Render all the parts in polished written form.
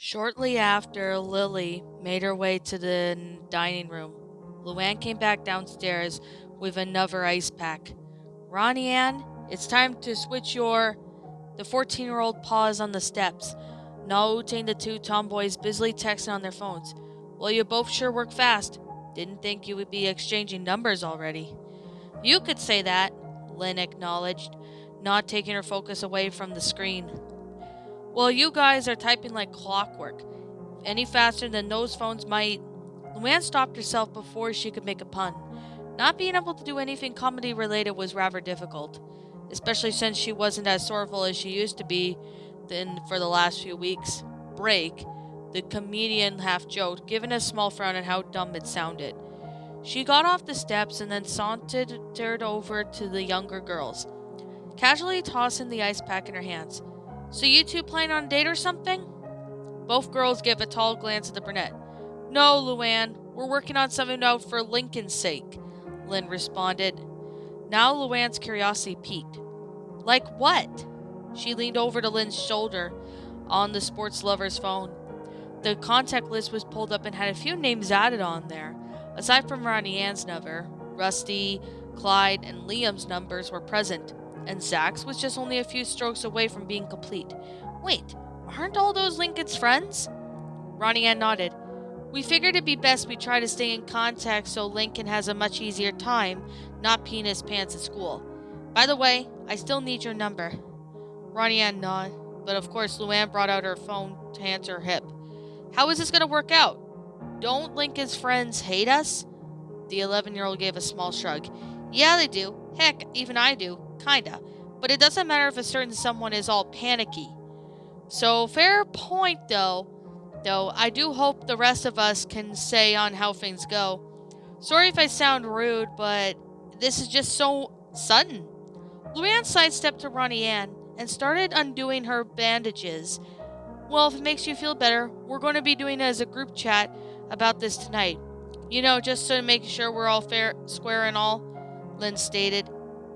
Shortly after Lily made her way to the dining room, Luann came back downstairs with another ice pack. Ronnie Ann, it's time to switch your. The 14-year-old paused on the steps, noting the two tomboys busily texting on their phones. Well, you both sure work fast. Didn't think you would be exchanging numbers already. You could say that, Lynn acknowledged, not taking her focus away from the screen. Well, you guys are typing like clockwork. Any faster than those phones might. Luann stopped herself before she could make a pun. Not being able to do anything comedy related was rather difficult, especially since she wasn't as sorrowful as she used to be then for the last few weeks. Break, the comedian half joked, giving a small frown at how dumb it sounded. She got off the steps and then sauntered over to the younger girls, casually tossing the ice pack in her hands. So you two planning on a date or something? Both girls gave a tall glance at the brunette. No, Luann, we're working on something out for Lincoln's sake, Lynn responded. Now Luann's curiosity piqued. Like what? She leaned over to Lynn's shoulder on the sports lover's phone. The contact list was pulled up and had a few names added on there. Aside from Ronnie Ann's number, Rusty, Clyde, and Liam's numbers were present, and Zach's was just only a few strokes away from being complete. Wait, aren't all those Lincoln's friends? Ronnie Ann nodded. We figured it'd be best we try to stay in contact so Lincoln has a much easier time not peeing his pants at school. By the way, I still need your number. Ronnie Ann nodded, but of course Luann brought out her phone to hand to her hip. How is this going to work out? Don't Lincoln's friends hate us? The 11-year-old gave a small shrug. Yeah, they do. Heck, even I do. Kinda. But it doesn't matter if a certain someone is all panicky. So, fair point, though. Though, I do hope the rest of us can say on how things go. Sorry if I sound rude, but this is just so sudden. Luann sidestepped to Ronnie Ann and started undoing her bandages. Well, if it makes you feel better, we're going to be doing it as a group chat about this tonight. You know, just to make sure we're all fair, square and all, Lynn stated,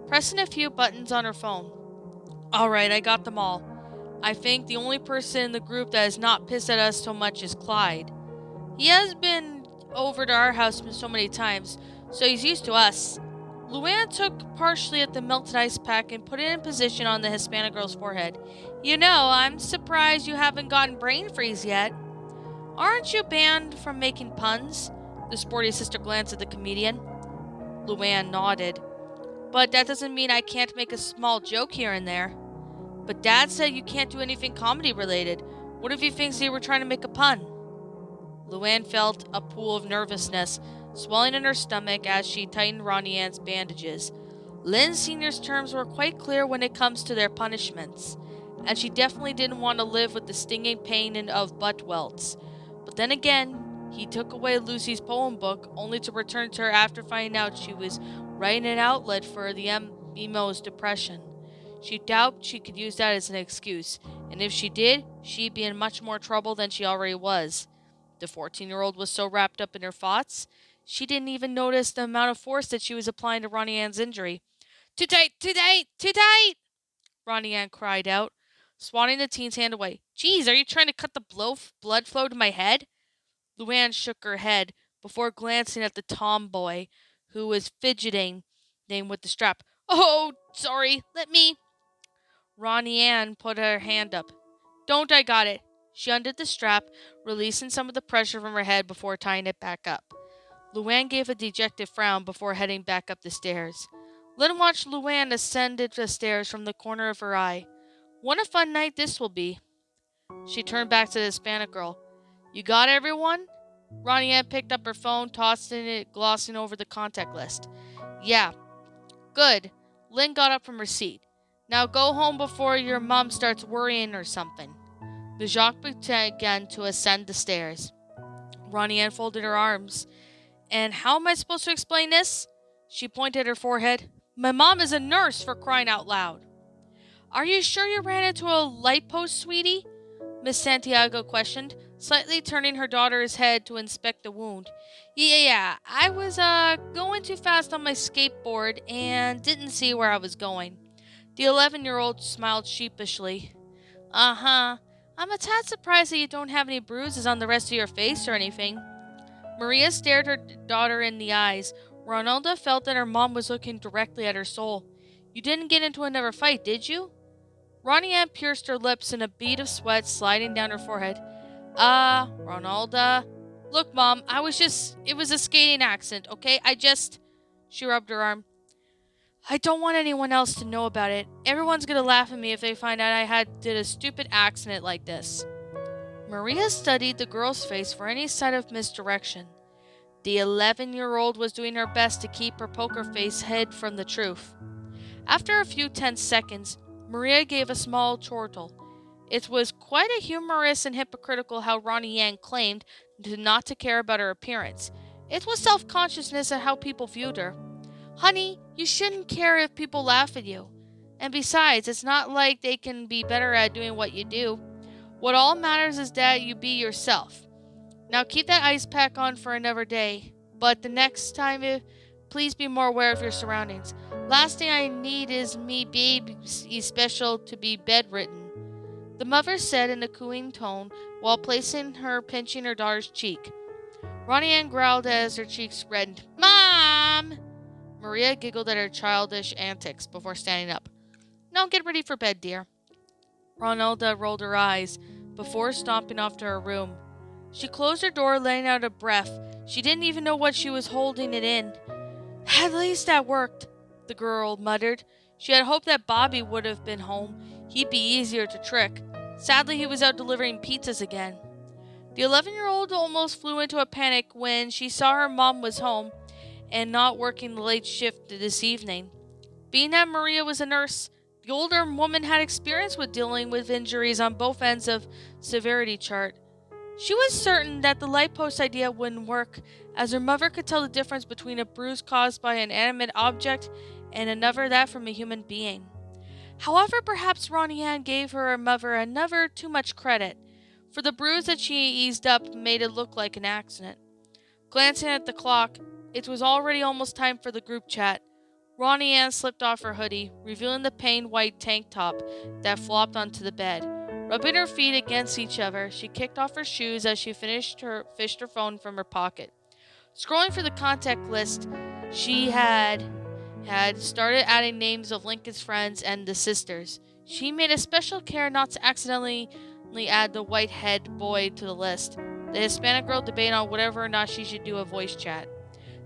pressing a few buttons on her phone. Alright, I got them all. I think the only person in the group that is not pissed at us so much is Clyde. He has been over to our house so many times, so he's used to us. Luann took partially at the melted ice pack and put it in position on the Hispanic girl's forehead. You know, I'm surprised you haven't gotten brain freeze yet. Aren't you banned from making puns? The sporty sister glanced at the comedian. Luann nodded. But that doesn't mean I can't make a small joke here and there. But Dad said you can't do anything comedy related. What if he thinks you were trying to make a pun? Luann felt a pool of nervousness swelling in her stomach as she tightened Ronnie Ann's bandages. Lynn Sr.'s terms were quite clear when it comes to their punishments, and she definitely didn't want to live with the stinging pain of butt welts. But then again, he took away Lucy's poem book only to return to her after finding out she was writing an outlet for the emo's depression. She doubted she could use that as an excuse, and if she did, she'd be in much more trouble than she already was. The 14-year-old was so wrapped up in her thoughts, she didn't even notice the amount of force that she was applying to Ronnie Ann's injury. Too tight, too tight, too tight! Ronnie Ann cried out, swatting the teen's hand away. Geez, are you trying to cut the blood flow to my head? Luann shook her head before glancing at the tomboy, who was fidgeting with the strap. Oh, sorry, let me. Ronnie Ann put her hand up. Don't, I got it. She undid the strap, releasing some of the pressure from her head before tying it back up. Luann gave a dejected frown before heading back up the stairs. Lynn watched Luann ascend the stairs from the corner of her eye. What a fun night this will be. She turned back to the Hispanic girl. You got everyone? Ronnie Ann picked up her phone, tossing it, glossing over the contact list. Yeah. Good. Lynn got up from her seat. Now go home before your mom starts worrying or something. The Jacques began to ascend the stairs. Ronnie Ann folded her arms. And how am I supposed to explain this? She pointed at her forehead. My mom is a nurse, for crying out loud. Are you sure you ran into a light post, sweetie? Miss Santiago questioned, slightly turning her daughter's head to inspect the wound. Yeah, I was going too fast on my skateboard and didn't see where I was going. The 11-year-old smiled sheepishly. Uh-huh. I'm a tad surprised that you don't have any bruises on the rest of your face or anything. Maria stared her daughter in the eyes. Ronalda felt that her mom was looking directly at her soul. You didn't get into another fight, did you? Ronnie Ann pierced her lips and a bead of sweat sliding down her forehead. Ronalda. Look, Mom, it was a skating accident, okay? She rubbed her arm. I don't want anyone else to know about it. Everyone's gonna laugh at me if they find out did a stupid accident like this. Maria studied the girl's face for any sign of misdirection. The 11-year-old was doing her best to keep her poker face hid from the truth. After a few tense seconds, Maria gave a small chortle. It was quite a humorous and hypocritical how Ronnie Yang claimed not to care about her appearance. It was self-consciousness at how people viewed her. Honey, you shouldn't care if people laugh at you. And besides, it's not like they can be better at doing what you do. What all matters is that you be yourself. Now keep that ice pack on for another day, but the next time, please be more aware of your surroundings. Last thing I need is me baby special to be bedridden. The mother said in a cooing tone while pinching her daughter's cheek. Ronnie Ann growled as her cheeks reddened. Mom! Maria giggled at her childish antics before standing up. Now get ready for bed, dear. Ronalda rolled her eyes before stomping off to her room. She closed her door, letting out a breath. She didn't even know what she was holding it in. At least that worked, the girl muttered. She had hoped that Bobby would have been home. He'd be easier to trick. Sadly, he was out delivering pizzas again. The 11-year-old almost flew into a panic when she saw her mom was home and not working the late shift this evening. Being that Maria was a nurse, the older woman had experience with dealing with injuries on both ends of severity chart. She was certain that the light post idea wouldn't work, as her mother could tell the difference between a bruise caused by an animate object and another that from a human being. However, perhaps Ronnie Ann gave her mother another too much credit, for the bruise that she eased up made it look like an accident. Glancing at the clock, it was already almost time for the group chat. Ronnie Ann slipped off her hoodie, revealing the plain white tank top that flopped onto the bed. Rubbing her feet against each other, she kicked off her shoes as she fished her phone from her pocket. Scrolling through the contact list, she had started adding names of Lincoln's friends and the sisters. She made a special care not to accidentally add the white-head boy to the list. The Hispanic girl debated on whether or not she should do a voice chat.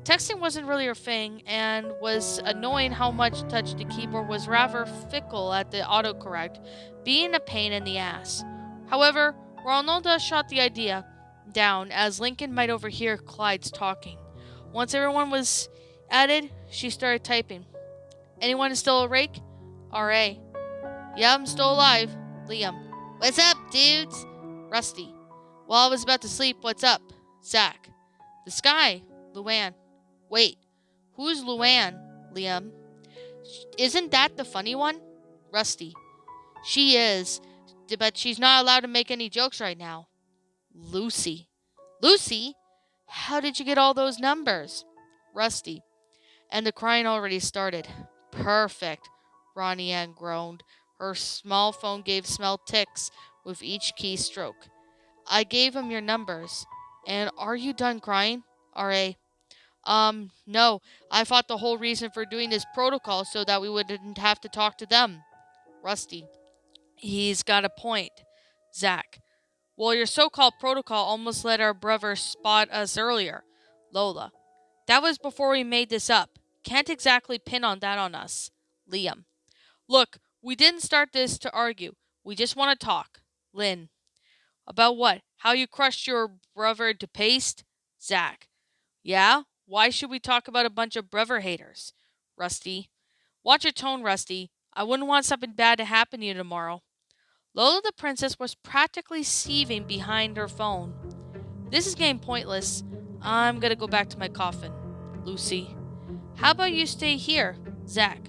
Texting wasn't really her thing, and was annoying how much touch the keyboard was rather fickle at the autocorrect, being a pain in the ass. However, Ronalda shot the idea down, as Lincoln might overhear Clyde's talking. Once everyone was added, she started typing. Anyone still awake? R.A. Yeah, I'm still alive. Liam. What's up, dudes? Rusty. Well, I was about to sleep. What's up? Zach. The sky. Luann. Wait, who's Luann? Liam. Isn't that the funny one? Rusty. She is, but she's not allowed to make any jokes right now. Lucy. Lucy? How did you get all those numbers? Rusty. And the crying already started. Perfect, Ronnie Ann groaned. Her small phone gave small ticks with each keystroke. I gave him your numbers. And are you done crying? R.A. No. I thought the whole reason for doing this protocol so that we wouldn't have to talk to them. Rusty. He's got a point. Zach. Well, your so-called protocol almost let our brother spot us earlier. Lola. That was before we made this up. Can't exactly pin on that on us. Liam. Look, we didn't start this to argue. We just want to talk. Lynn. About what? How you crushed your brother to paste? Zach. Yeah? Why should we talk about a bunch of brother haters? Rusty. Watch your tone, Rusty. I wouldn't want something bad to happen to you tomorrow. Lola the princess was practically seething behind her phone. This is getting pointless. I'm gonna go back to my coffin. Lucy. How about you stay here? Zach.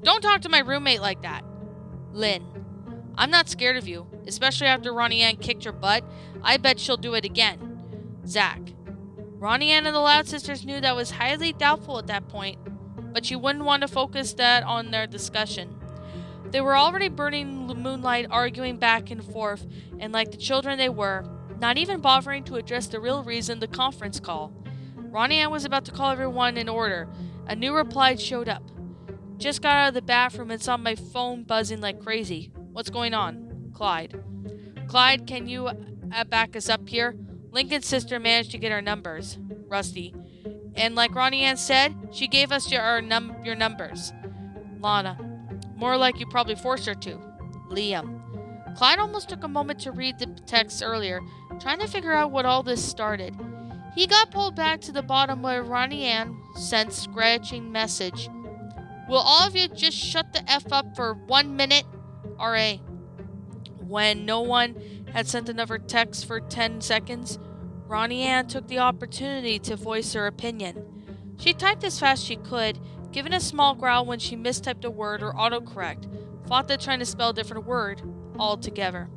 Don't talk to my roommate like that. Lynn. I'm not scared of you, especially after Ronnie Ann kicked your butt. I bet she'll do it again. Zach. Ronnie Ann and the Loud Sisters knew that was highly doubtful at that point, but she wouldn't want to focus that on their discussion. They were already burning the moonlight, arguing back and forth, and like the children they were, not even bothering to address the real reason the conference call. Ronnie Ann was about to call everyone in order. A new reply showed up. Just got out of the bathroom and saw my phone buzzing like crazy. What's going on? Clyde. Clyde, can you back us up here? Lincoln's sister managed to get our numbers. Rusty. And like Ronnie Ann said, she gave us your numbers. Lana. More like you probably forced her to. Liam. Clyde almost took a moment to read the text earlier, trying to figure out what all this started. He got pulled back to the bottom where Ronnie Ann sent scratching message. Will all of you just shut the F up for 1 minute? R.A. When no one had sent another text for 10 seconds, Ronnie Ann took the opportunity to voice her opinion. She typed as fast as she could, giving a small growl when she mistyped a word or autocorrect, fought that trying to spell a different word altogether.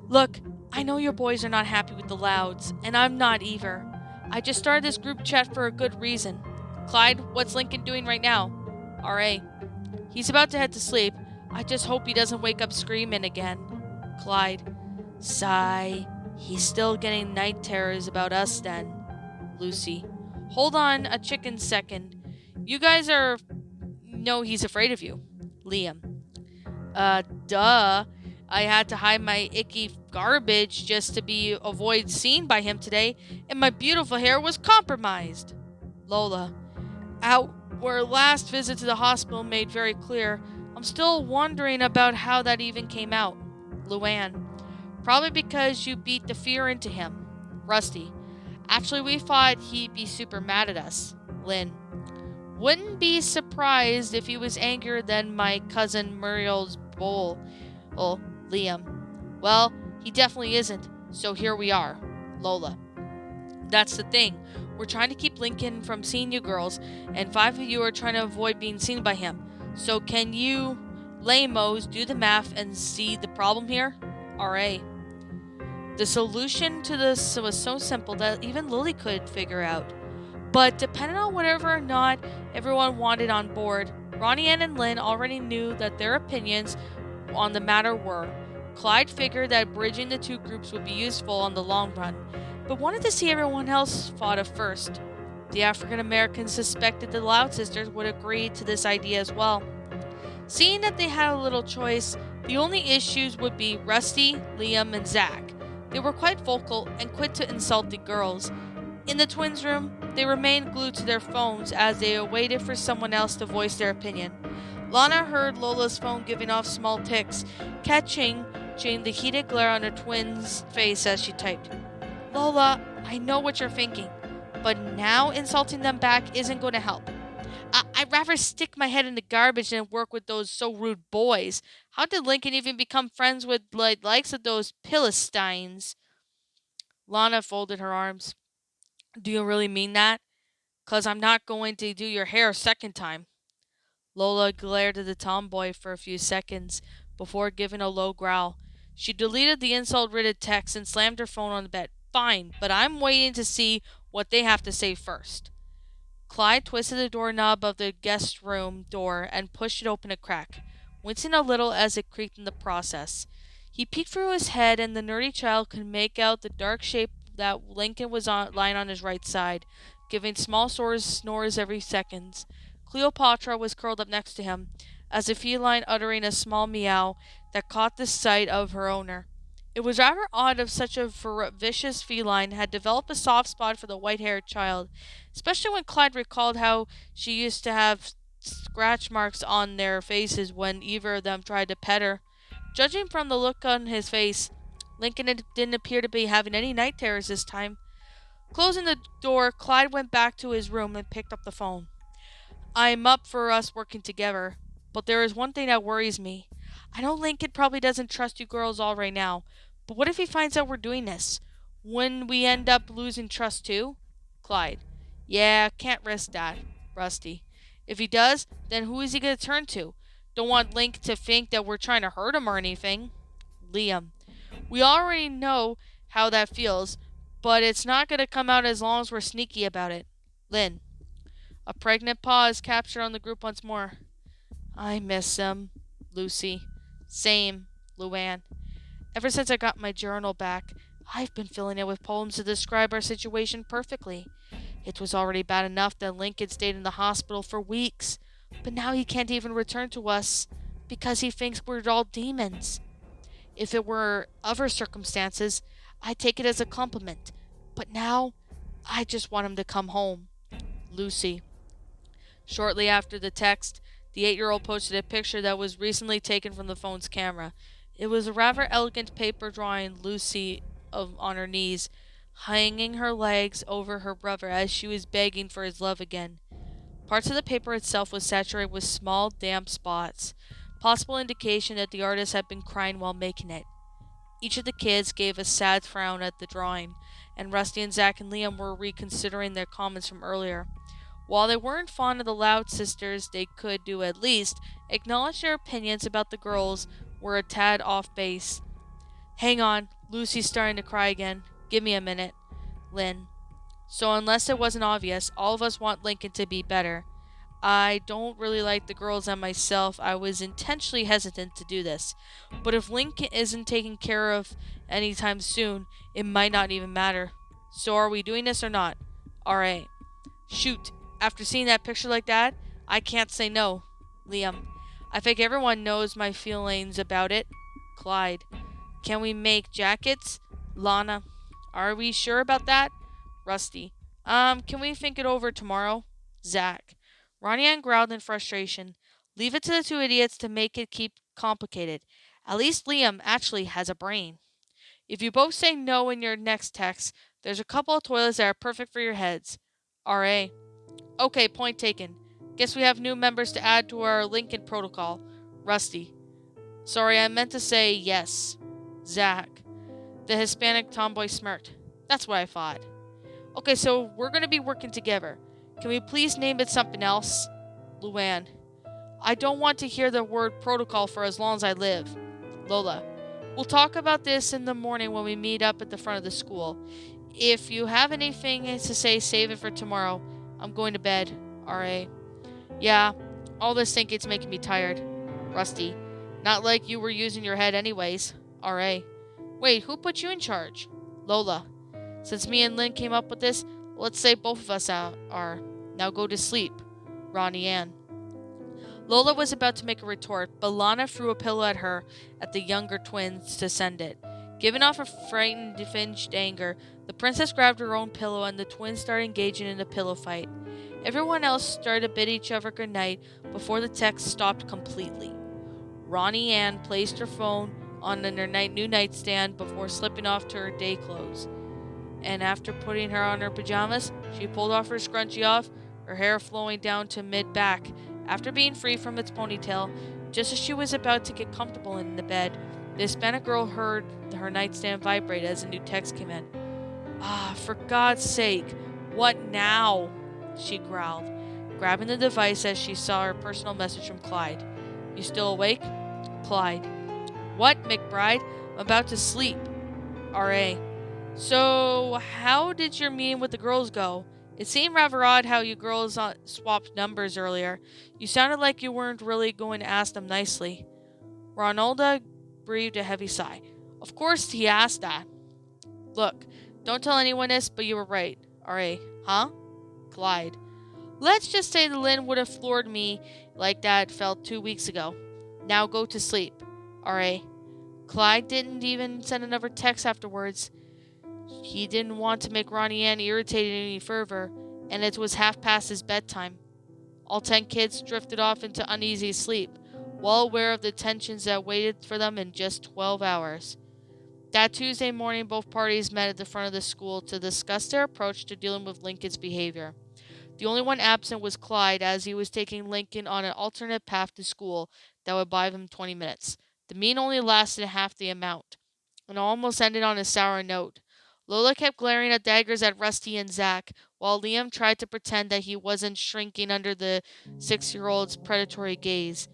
Look, I know your boys are not happy with the Louds, and I'm not either. I just started this group chat for a good reason. Clyde, what's Lincoln doing right now? R.A. He's about to head to sleep. I just hope he doesn't wake up screaming again. Clyde. Sigh. He's still getting night terrors about us then. Lucy. Hold on a chicken second. You guys are... No, he's afraid of you. Liam. Duh. I had to hide my icky garbage just to be avoid seen by him today, and my beautiful hair was compromised. Lola. Our last visit to the hospital made very clear. I'm still wondering about how that even came out. Luann. Probably because you beat the fear into him. Rusty. Actually, we thought he'd be super mad at us. Lynn. Wouldn't be surprised if he was angrier than my cousin Muriel's bowl. Oh, Liam. Well, he definitely isn't, so here we are. Lola. That's the thing. We're trying to keep Lincoln from seeing you girls, and 5 of you are trying to avoid being seen by him. So can you, lamos, do the math and see the problem here? R.A. The solution to this was so simple that even Lily could figure out. But depending on whatever or not everyone wanted on board, Ronnie Ann and Lynn already knew that their opinions on the matter were. Clyde figured that bridging the two groups would be useful on the long run, but wanted to see everyone else thought of first. The African Americans suspected the Loud sisters would agree to this idea as well. Seeing that they had a little choice, the only issues would be Rusty, Liam, and Zach. They were quite vocal and quick to insult the girls. In the twins' room, they remained glued to their phones as they awaited for someone else to voice their opinion. Lana heard Lola's phone giving off small ticks, catching the heated glare on her twin's face as she typed. Lola, I know what you're thinking, but now insulting them back isn't going to help. I'd rather stick my head in the garbage than work with those so rude boys. How did Lincoln even become friends with likes of those Philistines? Lana folded her arms. Do you really mean that? 'Cause I'm not going to do your hair a second time. Lola glared at the tomboy for a few seconds before giving a low growl. She deleted the insult-ridden text and slammed her phone on the bed. Fine, but I'm waiting to see what they have to say first. Clyde twisted the doorknob of the guest room door and pushed it open a crack, wincing a little as it creaked in the process. He peeked through his head, and the nerdy child could make out the dark shape that Lincoln was lying on his right side, giving small snores every second. Cleopatra was curled up next to him, as a feline uttering a small meow that caught the sight of her owner. It was rather odd if such a vicious feline had developed a soft spot for the white-haired child, especially when Clyde recalled how she used to have scratch marks on their faces when either of them tried to pet her. Judging from the look on his face, Lincoln didn't appear to be having any night terrors this time. Closing the door, Clyde went back to his room and picked up the phone. I'm up for us working together, but there is one thing that worries me. I know Lincoln probably doesn't trust you girls all right now, but what if he finds out we're doing this? When we end up losing trust too? Clyde. Yeah, can't risk that. Rusty. If he does, then who is he going to turn to? Don't want Link to think that we're trying to hurt him or anything. Liam. We already know how that feels, but it's not going to come out as long as we're sneaky about it. Lynn. A pregnant pause captured on the group once more. I miss him. Lucy. Same, Luann. Ever since I got my journal back, I've been filling it with poems to describe our situation perfectly. It was already bad enough that Lincoln stayed in the hospital for weeks, but now he can't even return to us because he thinks we're all demons. If it were other circumstances, I'd take it as a compliment, but now I just want him to come home. Lucy. Shortly after the text, the 8-year-old posted a picture that was recently taken from the phone's camera. It was a rather elegant paper drawing Lucy on her knees, hanging her legs over her brother as she was begging for his love again. Parts of the paper itself was saturated with small, damp spots, possible indication that the artist had been crying while making it. Each of the kids gave a sad frown at the drawing, and Rusty and Zach and Liam were reconsidering their comments from earlier. While they weren't fond of the Loud sisters, they could do at least acknowledge their opinions about the girls were a tad off base. Hang on, Lucy's starting to cry again. Give me a minute. Lynn. So unless it wasn't obvious, all of us want Lincoln to be better. I don't really like the girls and myself. I was intentionally hesitant to do this. But if Lincoln isn't taken care of anytime soon, it might not even matter. So are we doing this or not? Alright. Shoot. After seeing that picture like that, I can't say no. Liam. I think everyone knows my feelings about it. Clyde. Can we make jackets? Lana. Are we sure about that? Rusty. Can we think it over tomorrow? Zach. Ronnie Ann growled in frustration. Leave it to the two idiots to make it keep complicated. At least Liam actually has a brain. If you both say no in your next text, there's a couple of toilets that are perfect for your heads. R.A. Okay, point taken. Guess we have new members to add to our Lincoln protocol. Rusty. Sorry, I meant to say yes. Zach. The Hispanic tomboy smirked. That's what I thought. Okay, so we're going to be working together. Can we please name it something else? Luann. I don't want to hear the word protocol for as long as I live. Lola. We'll talk about this in the morning when we meet up at the front of the school. If you have anything to say, save it for tomorrow. I'm going to bed. R.A. Yeah, all this thinking's making me tired. Rusty. Not like you were using your head anyways. R.A. Wait, who put you in charge? Lola. Since me and Lynn came up with this, let's say both of us are. Now go to sleep. Ronnie Ann. Lola was about to make a retort, but Lana threw a pillow at the younger twins to send it. Giving off a frightened, definged anger, the princess grabbed her own pillow and the twins started engaging in a pillow fight. Everyone else started to bid each other goodnight before the text stopped completely. Ronnie Ann placed her phone on her new nightstand before slipping off to her day clothes. And after putting her on her pajamas, she pulled off her scrunchie off, her hair flowing down to mid-back. After being free from its ponytail, just as she was about to get comfortable in the bed, the Hispanic girl heard her nightstand vibrate as a new text came in. For God's sake, what now? She growled, grabbing the device as she saw her personal message from Clyde. You still awake? Clyde. What, McBride? I'm about to sleep. R.A. So, how did your meeting with the girls go? It seemed rather odd how you girls swapped numbers earlier. You sounded like you weren't really going to ask them nicely. Ronaldo breathed a heavy sigh. Of course he asked that. Look, don't tell anyone this, but you were right. R.A. Huh? Clyde. Let's just say that Lynn would have floored me like that felt 2 weeks ago. Now go to sleep. R.A. Clyde didn't even send another text afterwards. He didn't want to make Ronnie Ann irritated any further, and it was half past his bedtime. All 10 kids drifted off into uneasy sleep, well aware of the tensions that waited for them in just 12 hours. That Tuesday morning, both parties met at the front of the school to discuss their approach to dealing with Lincoln's behavior. The only one absent was Clyde, as he was taking Lincoln on an alternate path to school that would buy him 20 minutes. The meeting only lasted half the amount, and almost ended on a sour note. Lola kept glaring at daggers at Rusty and Zach, while Liam tried to pretend that he wasn't shrinking under the 6-year-old's predatory gaze.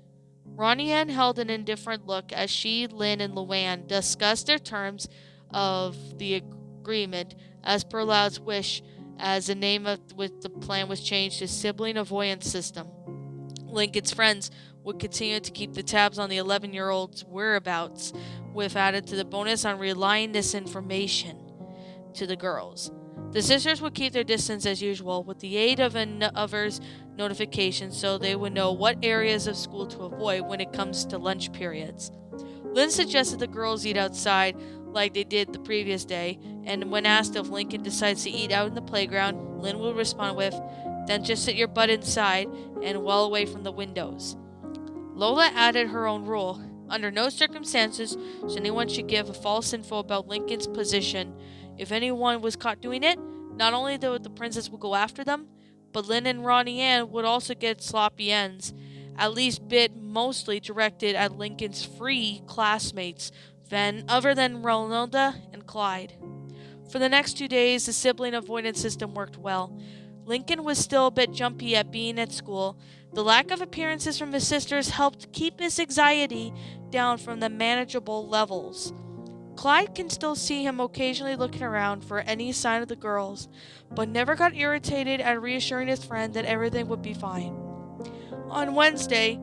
Ronnie Ann held an indifferent look as she, Lynn, and Luann discussed their terms of the agreement as per Loud's wish, as the name of with the plan was changed to Sibling Avoidance System. Lincoln's friends would continue to keep the tabs on the 11-year-old's whereabouts, with added to the bonus on relaying this information to the girls. The sisters would keep their distance as usual, with the aid of another's notification, so they would know what areas of school to avoid when it comes to lunch periods. Lynn suggested the girls eat outside like they did the previous day, and when asked if Lincoln decides to eat out in the playground, Lynn would respond with, "Then just sit your butt inside and well away from the windows." Lola added her own rule. Under no circumstances should anyone give a false info about Lincoln's position. If anyone was caught doing it, not only would the princess would go after them, but Lynn and Ronnie Ann would also get sloppy ends, at least bit mostly directed at Lincoln's free classmates, other than Ronalda and Clyde. For the next 2 days, the sibling avoidance system worked well. Lincoln was still a bit jumpy at being at school. The lack of appearances from his sisters helped keep his anxiety down from the manageable levels. Clyde can still see him occasionally looking around for any sign of the girls, but never got irritated at reassuring his friend that everything would be fine. On Wednesday,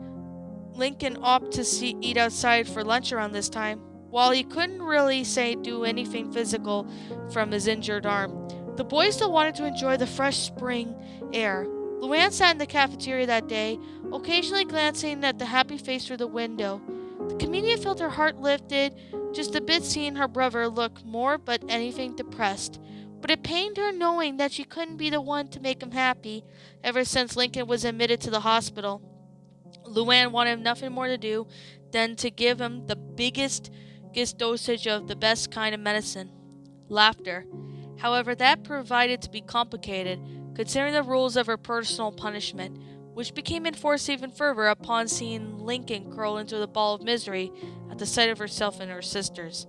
Lincoln opted to eat outside for lunch around this time. While he couldn't really do anything physical from his injured arm, the boys still wanted to enjoy the fresh spring air. Luann sat in the cafeteria that day, occasionally glancing at the happy face through the window. The comedian felt her heart lifted just a bit seeing her brother look more but anything depressed. But it pained her knowing that she couldn't be the one to make him happy ever since Lincoln was admitted to the hospital. Luann wanted nothing more to do than to give him the biggest dosage of the best kind of medicine, laughter. However, that proved to be complicated, considering the rules of her personal punishment, which became enforced even further upon seeing Lincoln curl into the ball of misery at the sight of herself and her sisters.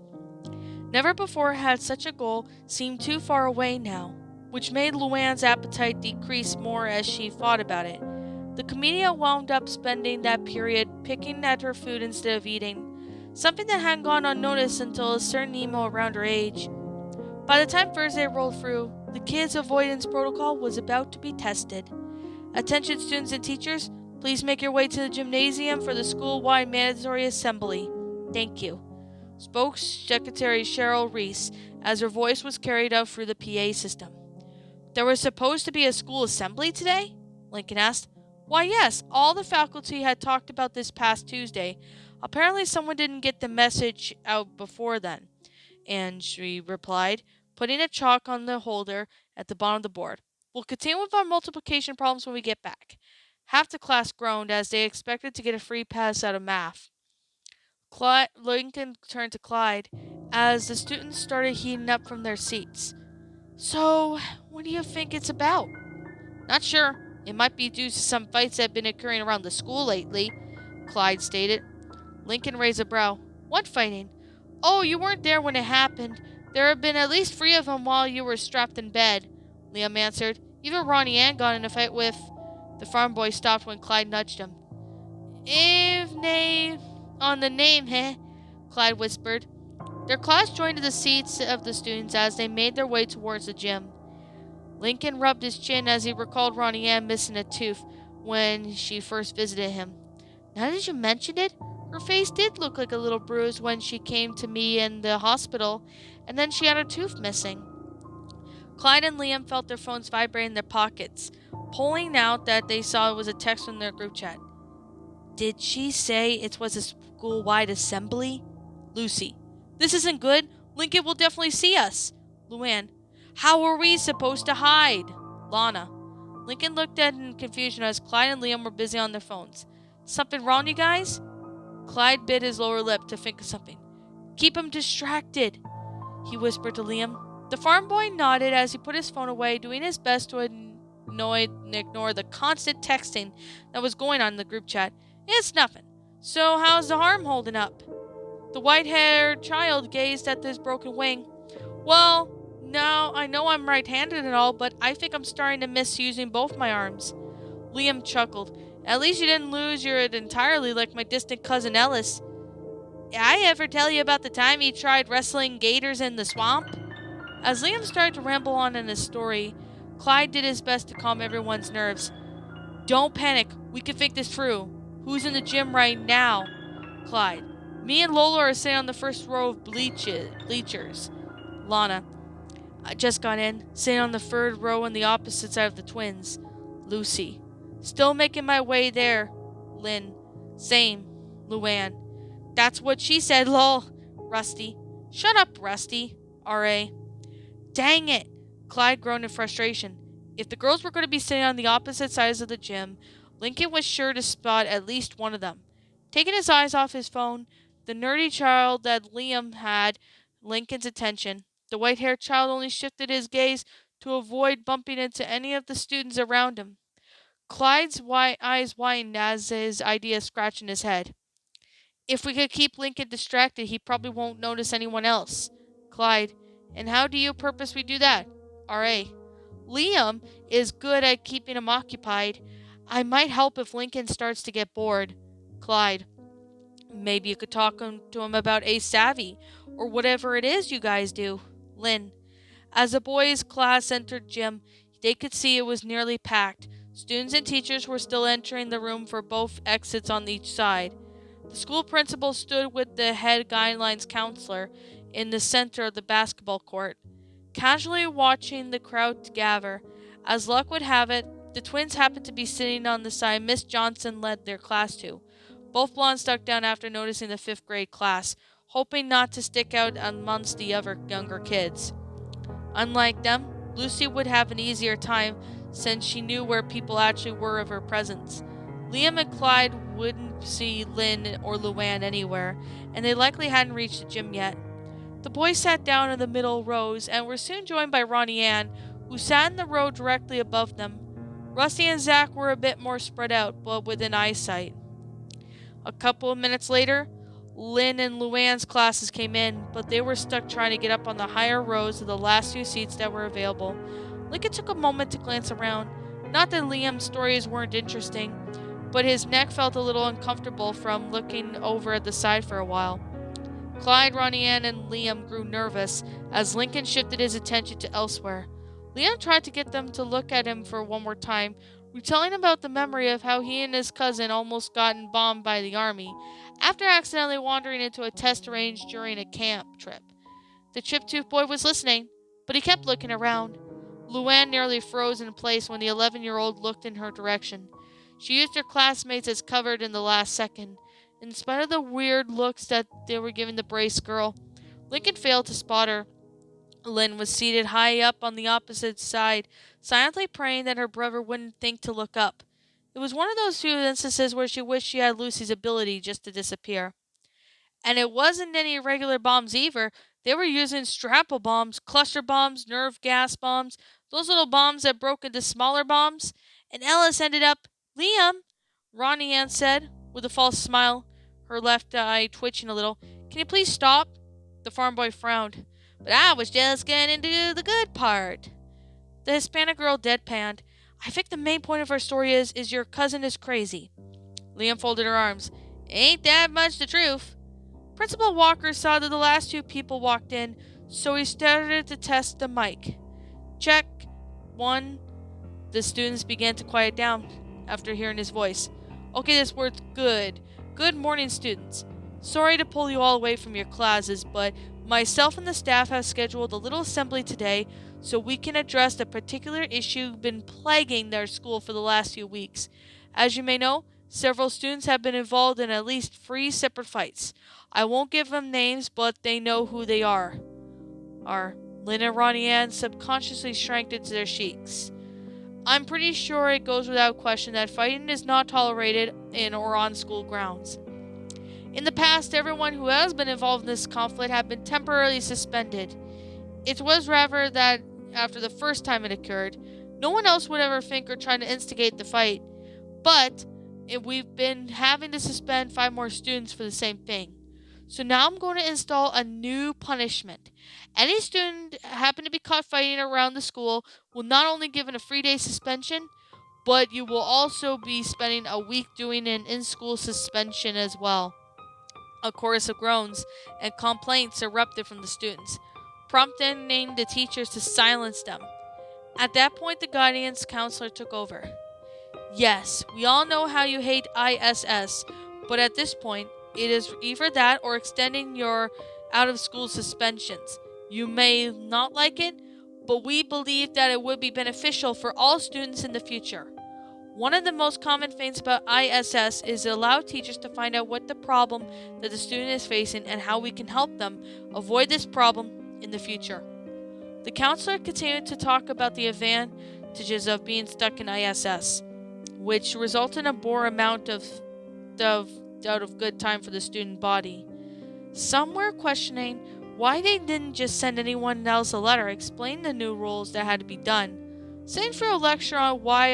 Never before had such a goal seemed too far away now, which made Luann's appetite decrease more as she thought about it. The comedian wound up spending that period picking at her food instead of eating, something that hadn't gone unnoticed until a certain emo around her age. By the time Thursday rolled through, the kids' avoidance protocol was about to be tested. "Attention students and teachers, please make your way to the gymnasium for the school-wide mandatory assembly. Thank you," spoke Secretary Cheryl Reese as her voice was carried out through the PA system. "There was supposed to be a school assembly today?" Lincoln asked. "Why, yes, all the faculty had talked about this past Tuesday. Apparently someone didn't get the message out before then," and she replied, putting a chalk on the holder at the bottom of the board. "We'll continue with our multiplication problems when we get back." Half the class groaned as they expected to get a free pass out of math. Lincoln turned to Clyde as the students started heating up from their seats. "So, what do you think it's about?" "Not sure. It might be due to some fights that have been occurring around the school lately," Clyde stated. Lincoln raised a brow. "What fighting?" "Oh, you weren't there when it happened. There have been at least 3 of them while you were strapped in bed," Liam answered. "Even Ronnie Ann got in a fight with—" The farm boy stopped when Clyde nudged him. "If name on the name, heh?" Clyde whispered. Their class joined the seats of the students as they made their way towards the gym. Lincoln rubbed his chin as he recalled Ronnie Ann missing a tooth when she first visited him. "Now that you mention it, her face did look like a little bruise when she came to me in the hospital, and then she had her tooth missing." Clyde and Liam felt their phones vibrate in their pockets, pulling out that they saw it was a text from their group chat. "Did she say it was a school-wide assembly?" Lucy. "This isn't good. Lincoln will definitely see us." Luann. "How are we supposed to hide?" Lana. Lincoln looked at in confusion as Clyde and Liam were busy on their phones. "Something wrong, you guys?" Clyde bit his lower lip to think of something. "Keep him distracted," he whispered to Liam. The farm boy nodded as he put his phone away, doing his best to ignore the constant texting that was going on in the group chat. "It's nothing. So how's the arm holding up?" The white-haired child gazed at his broken wing. "Well, now I know I'm right-handed and all, but I think I'm starting to miss using both my arms." Liam chuckled. "At least you didn't lose it entirely like my distant cousin Ellis." "I ever tell you about the time he tried wrestling gators in the swamp?" As Liam started to ramble on in his story, Clyde did his best to calm everyone's nerves. "Don't panic. We can think this through. Who's in the gym right now? Clyde. Me and Lola are sitting on the first row of bleachers. Lana. I just got in, sitting on the third row on the opposite side of the twins. Lucy. Still making my way there. Lynn. Same. Luann. That's what she said, lol. Rusty. Shut up, Rusty. R.A. Dang it! Clyde groaned in frustration. If the girls were going to be sitting on the opposite sides of the gym, Lincoln was sure to spot at least one of them. Taking his eyes off his phone, the nerdy child that Liam had Lincoln's attention. The white-haired child only shifted his gaze to avoid bumping into any of the students around him. Clyde's eyes widened as his idea scratched in his head. If we could keep Lincoln distracted, he probably won't notice anyone else. Clyde. And how do you purpose we do that? R.A. Liam is good at keeping him occupied. I might help if Lincoln starts to get bored. Clyde. Maybe you could talk to him about Ace Savvy, or whatever it is you guys do. Lynn. As the boys' class entered gym, they could see it was nearly packed. Students and teachers were still entering the room for both exits on each side. The school principal stood with the head guidelines counselor in the center of the basketball court, casually watching the crowd gather. As luck would have it, the twins happened to be sitting on the side Miss Johnson led their class to. Both blondes ducked down after noticing the fifth grade class, hoping not to stick out amongst the other younger kids. Unlike them, Lucy would have an easier time since she knew where people actually were of her presence. Liam and Clyde wouldn't see Lynn or Luann anywhere, and they likely hadn't reached the gym yet. The boys sat down in the middle rows and were soon joined by Ronnie Ann, who sat in the row directly above them. Rusty and Zach were a bit more spread out, but within eyesight. A couple of minutes later, Lynn and Luann's classes came in, but they were stuck trying to get up on the higher rows of the last few seats that were available. Lincoln took a moment to glance around. Not that Liam's stories weren't interesting, but his neck felt a little uncomfortable from looking over at the side for a while. Clyde, Ronnie Ann, and Liam grew nervous as Lincoln shifted his attention to elsewhere. Liam tried to get them to look at him for one more time, retelling about the memory of how he and his cousin almost gotten bombed by the army after accidentally wandering into a test range during a camp trip. The chip-tooth boy was listening, but he kept looking around. Luann nearly froze in place when the 11-year-old looked in her direction. She used her classmates as cover in the last second. In spite of the weird looks that they were giving the brace girl, Lincoln failed to spot her. Lynn was seated high up on the opposite side, silently praying that her brother wouldn't think to look up. It was one of those few instances where she wished she had Lucy's ability just to disappear. And it wasn't any regular bombs either. They were using strapple bombs, cluster bombs, nerve gas bombs, those little bombs that broke into smaller bombs. And Ellis ended up, Liam, Ronnie Ann said, with a false smile, her left eye twitching a little. Can you please stop? The farm boy frowned. But I was just getting into the good part. The Hispanic girl deadpanned. I think the main point of our story is your cousin is crazy. Liam folded her arms. Ain't that much the truth. Principal Walker saw that the last two people walked in, so he started to test the mic. Check. 1. The students began to quiet down after hearing his voice. Okay, this word's good. Good morning, students. Sorry to pull you all away from your classes, but myself and the staff have scheduled a little assembly today so we can address the particular issue been plaguing their school for the last few weeks. As you may know, several students have been involved in at least 3 separate fights. I won't give them names, but they know who they are. Lynn and Ronnie Ann subconsciously shrank into their cheeks. I'm pretty sure it goes without question that fighting is not tolerated in or on school grounds. In the past, everyone who has been involved in this conflict had been temporarily suspended. It was rather that after the first time it occurred, no one else would ever think or try to instigate the fight. But we've been having to suspend 5 more students for the same thing. So now I'm going to install a new punishment. Any student happen to be caught fighting around the school will not only be given a 3-day suspension, but you will also be spending a week doing an in-school suspension as well. A chorus of groans and complaints erupted from the students, prompting the teachers to silence them. At that point, the guidance counselor took over. Yes, we all know how you hate ISS, but at this point, it is either that or extending your out of school suspensions. You may not like it, but we believe that it would be beneficial for all students in the future. One of the most common things about ISS is to allow teachers to find out what the problem that the student is facing and how we can help them avoid this problem in the future. The counselor continued to talk about the advantages of being stuck in ISS, which result in a poor amount of out of good time for the student body. Some were questioning why they didn't just send anyone else a letter explaining the new rules that had to be done. Sitting through a lecture on why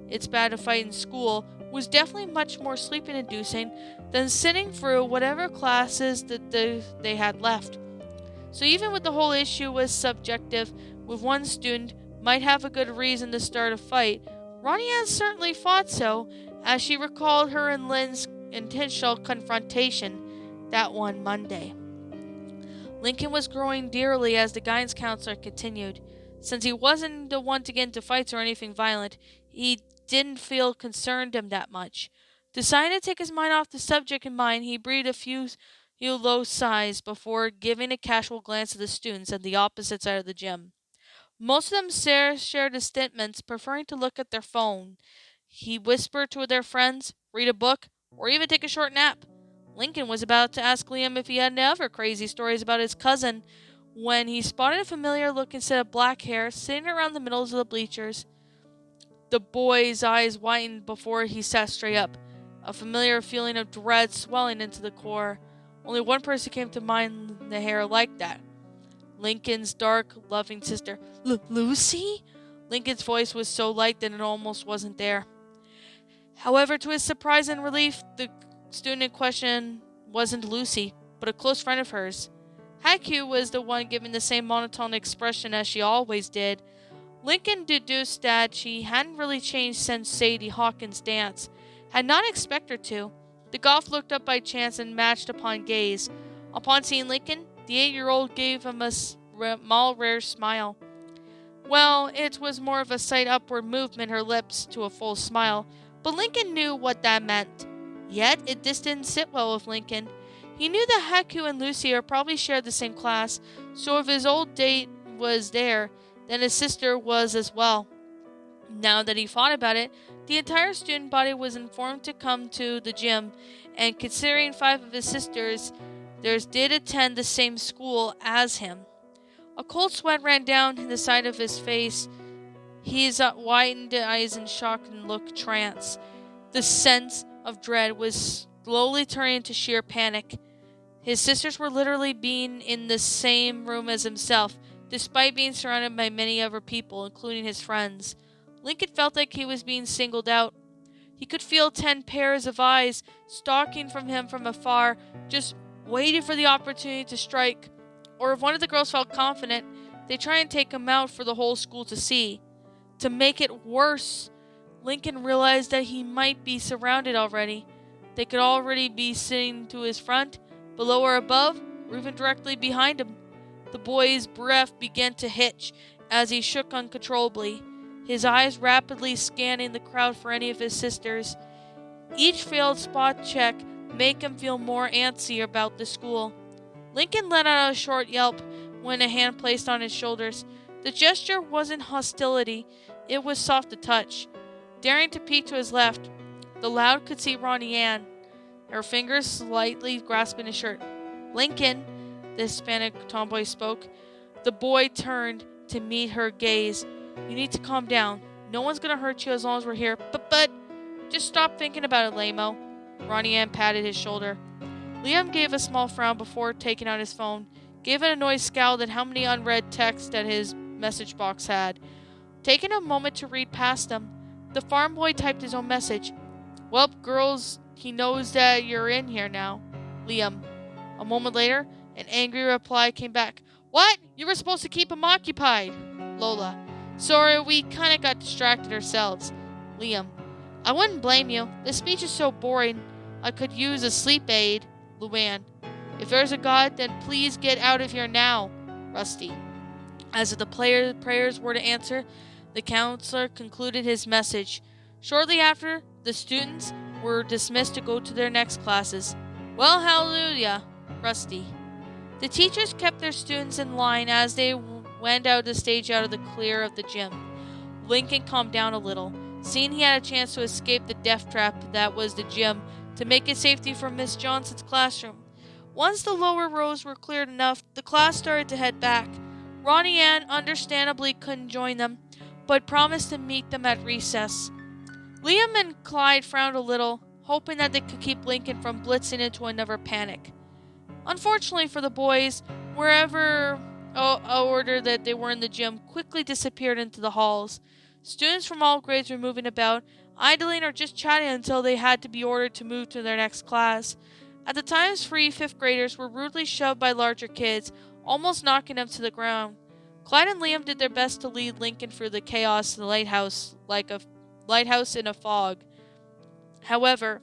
it's bad to fight in school was definitely much more sleep inducing than sitting through whatever classes that they had left. So even with the whole issue was subjective, with one student might have a good reason to start a fight, Ronnie Ann certainly thought so, as she recalled her and Lynn's intentional confrontation that one Monday. Lincoln was growing dearly as the guidance counselor continued. Since he wasn't the one to get into fights or anything violent, he didn't feel concerned him that much. Deciding to take his mind off the subject in mind, he breathed a few low sighs before giving a casual glance at the students at the opposite side of the gym. Most of them shared his statements, preferring to look at their phone. He whispered to their friends, read a book, or even take a short nap. Lincoln was about to ask Liam if he had any other crazy stories about his cousin when he spotted a familiar looking set of black hair sitting around the middles of the bleachers. The boy's eyes widened before he sat straight up, a familiar feeling of dread swelling into the core. Only one person came to mind the hair like that. Lincoln's dark, loving sister. Lucy? Lincoln's voice was so light that it almost wasn't there. However, to his surprise and relief, the student in question wasn't Lucy, but a close friend of hers. Haiku was the one giving the same monotone expression as she always did. Lincoln deduced that she hadn't really changed since Sadie Hawkins' dance. Had not expected her to. The Goth looked up by chance and matched upon gaze. Upon seeing Lincoln, the 8-year-old gave him a small, rare smile. Well, it was more of a slight upward movement, her lips, to a full smile, but Lincoln knew what that meant. Yet, this didn't sit well with Lincoln. He knew that Haku and Lucy probably shared the same class, so if his old date was there, then his sister was as well. Now that he thought about it, the entire student body was informed to come to the gym, and considering 5 of his sisters did attend the same school as him. A cold sweat ran down the side of his face. His widened eyes in shock and looked trance. The sense of dread was slowly turning to sheer panic. His sisters were literally being in the same room as himself, despite being surrounded by many other people, including his friends. Lincoln felt like he was being singled out. He could feel 10 pairs of eyes stalking from him from afar, just waiting for the opportunity to strike. Or if one of the girls felt confident, they'd try and take him out for the whole school to see. To make it worse, Lincoln realized that he might be surrounded already. They could already be sitting to his front, below or above, or even directly behind him. The boy's breath began to hitch as he shook uncontrollably, his eyes rapidly scanning the crowd for any of his sisters. Each failed spot check made him feel more antsy about the school. Lincoln let out a short yelp when a hand placed on his shoulders. The gesture wasn't hostility, it was soft to touch. Daring to peek to his left, the lad could see Ronnie Ann, her fingers slightly grasping his shirt. Lincoln, the Hispanic tomboy spoke. The boy turned to meet her gaze. You need to calm down. No one's gonna hurt you as long as we're here. But, just stop thinking about it, Lamo. Ronnie Ann patted his shoulder. Liam gave a small frown before taking out his phone, gave an annoyed scowl at how many unread texts that his message box had. Taking a moment to read past them, the farm boy typed his own message. Well, girls, he knows that you're in here now. Liam. A moment later, an angry reply came back. What? You were supposed to keep him occupied. Lola. Sorry, we kinda got distracted ourselves. Liam. I wouldn't blame you. This speech is so boring. I could use a sleep aid. Luann. If there's a God, then please get out of here now. Rusty. As if the prayers were to answer, the counselor concluded his message. Shortly after, the students were dismissed to go to their next classes. Well, hallelujah, Rusty. The teachers kept their students in line as they went out the stage out of the clear of the gym. Lincoln calmed down a little, seeing he had a chance to escape the death trap that was the gym to make it safety from Miss Johnson's classroom. Once the lower rows were cleared enough, the class started to head back. Ronnie Ann understandably couldn't join them, but promised to meet them at recess. Liam and Clyde frowned a little, hoping that they could keep Lincoln from blitzing into another panic. Unfortunately for the boys, wherever order that they were in the gym quickly disappeared into the halls. Students from all grades were moving about, idling or just chatting until they had to be ordered to move to their next class. At the times, free fifth graders were rudely shoved by larger kids, almost knocking them to the ground. Clyde and Liam did their best to lead Lincoln through the chaos of the lighthouse like a lighthouse in a fog. However,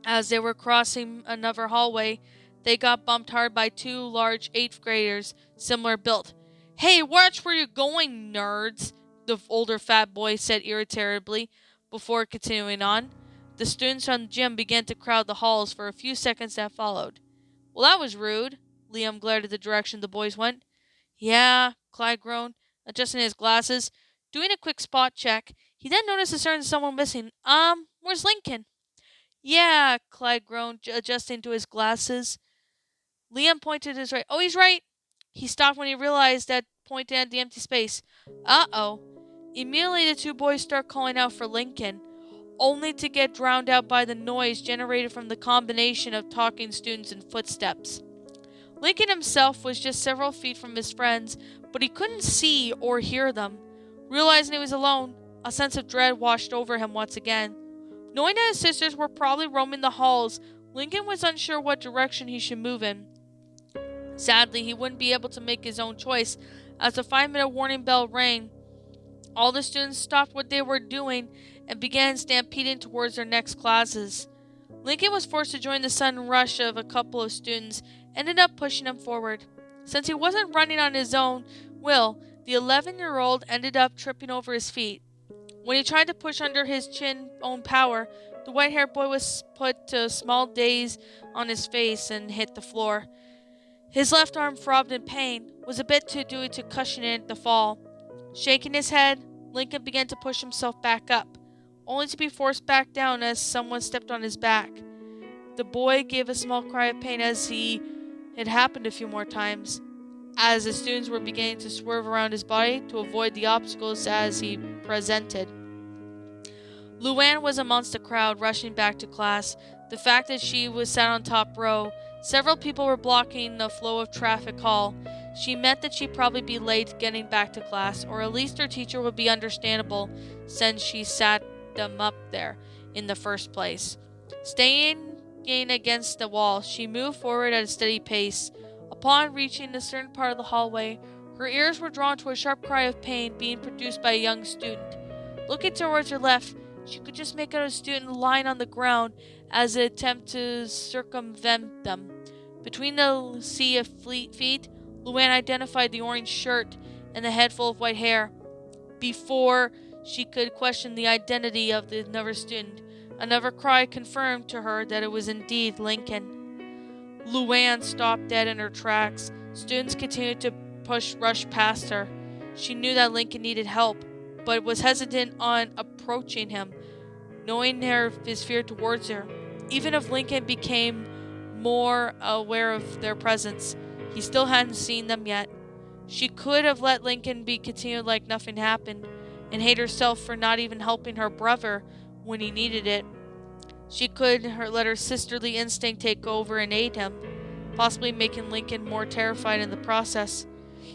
as they were crossing another hallway, they got bumped hard by two large 8th graders, similar built. "Hey, watch where you're going, nerds," the older fat boy said irritably, before continuing on. The students from the gym began to crowd the halls for a few seconds that followed. "Well, that was rude." Liam glared at the direction the boys went. "Yeah," Clyde groaned, adjusting his glasses. Doing a quick spot check, he then noticed a certain someone missing. Where's Lincoln?" "Yeah," Clyde groaned, adjusting to his glasses. Liam pointed to his right. "Oh, he's right." He stopped when he realized that, pointing at the empty space. "Uh-oh." Immediately, the two boys start calling out for Lincoln, only to get drowned out by the noise generated from the combination of talking students and footsteps. Lincoln himself was just several feet from his friends, but he couldn't see or hear them. Realizing he was alone, a sense of dread washed over him once again. Knowing that his sisters were probably roaming the halls, Lincoln was unsure what direction he should move in. Sadly, he wouldn't be able to make his own choice, as the 5-minute warning bell rang. All the students stopped what they were doing and began stampeding towards their next classes. Lincoln was forced to join the sudden rush of a couple of students, ended up pushing him forward. Since he wasn't running on his own will, the 11-year-old ended up tripping over his feet. When he tried to push under his chin own power, the white-haired boy was put to a small daze on his face and hit the floor. His left arm throbbed in pain, was a bit too due to cushioning the fall. Shaking his head, Lincoln began to push himself back up, only to be forced back down as someone stepped on his back. The boy gave a small cry of pain as it happened a few more times, as the students were beginning to swerve around his body to avoid the obstacles as he presented. Luann was amongst the crowd rushing back to class. The fact that she was sat on top row, several people were blocking the flow of traffic hall. She meant that she'd probably be late getting back to class, or at least her teacher would be understandable since she sat them up there in the first place. Staying against the wall, she moved forward at a steady pace. Upon reaching a certain part of the hallway, her ears were drawn to a sharp cry of pain being produced by a young student. Looking towards her left, she could just make out a student lying on the ground as an attempt to circumvent them. Between the sea of feet, Luann identified the orange shirt and the head full of white hair. Before she could question the identity of the another student, another cry confirmed to her that it was indeed Lincoln. Luann stopped dead in her tracks. Students continued to rush past her. She knew that Lincoln needed help, but was hesitant on approaching him, knowing his fear towards her. Even if Lincoln became more aware of their presence, he still hadn't seen them yet. She could have let Lincoln be continued like nothing happened, and hate herself for not even helping her brother when he needed it. She could let her sisterly instinct take over and aid him, possibly making Lincoln more terrified in the process.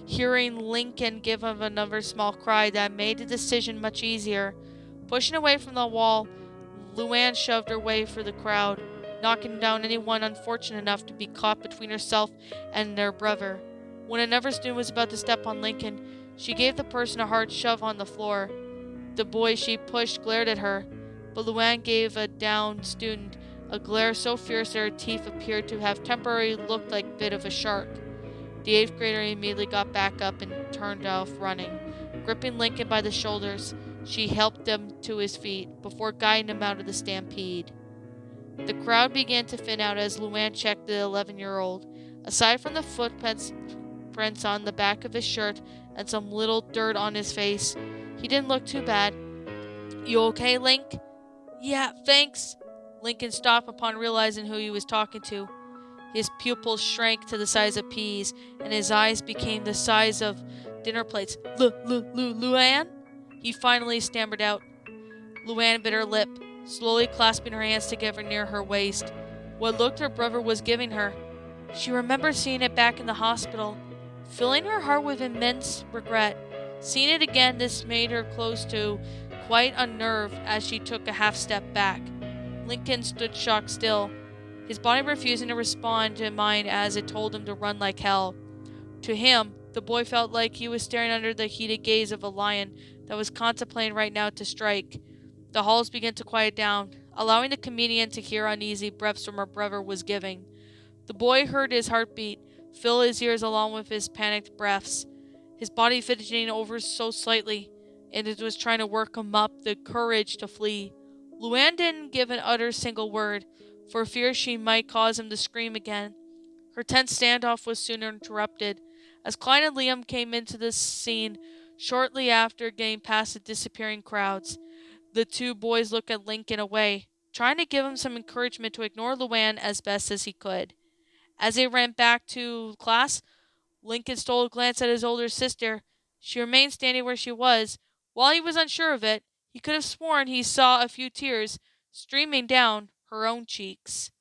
Hearing Lincoln give of another small cry that made the decision much easier. Pushing away from the wall, Luann shoved her way through the crowd, knocking down anyone unfortunate enough to be caught between herself and their brother. When another student was about to step on Lincoln, she gave the person a hard shove on the floor. The boy she pushed glared at her, but Luann gave a downed student a glare so fierce that her teeth appeared to have temporarily looked like a bit of a shark. The 8th grader immediately got back up and turned off running, gripping Lincoln by the shoulders. She helped him to his feet before guiding him out of the stampede. The crowd began to thin out as Luann checked the 11-year-old. Aside from the footprints on the back of his shirt and some little dirt on his face, he didn't look too bad. "You okay, Link?" "Yeah, thanks." Lincoln stopped upon realizing who he was talking to. His pupils shrank to the size of peas, and his eyes became the size of dinner plates. Luann? He finally stammered out. Luann bit her lip, slowly clasping her hands together near her waist. What look her brother was giving her. She remembered seeing it back in the hospital, filling her heart with immense regret. Seeing it again, this made her close to, quite unnerved as she took a half step back. Lincoln stood shocked still, his body refusing to respond to mind as it told him to run like hell. To him, the boy felt like he was staring under the heated gaze of a lion that was contemplating right now to strike. The halls began to quiet down, allowing the comedian to hear uneasy breaths from her brother was giving. The boy heard his heartbeat fill his ears along with his panicked breaths, his body fidgeting over so slightly, and it was trying to work him up the courage to flee. Luann didn't give an utter single word, for fear she might cause him to scream again. Her tense standoff was soon interrupted, as Klein and Liam came into the scene shortly after getting past the disappearing crowds. The two boys looked at Lincoln away, trying to give him some encouragement to ignore Luann as best as he could. As they ran back to class, Lincoln stole a glance at his older sister. She remained standing where she was. While he was unsure of it, he could have sworn he saw a few tears streaming down her own cheeks.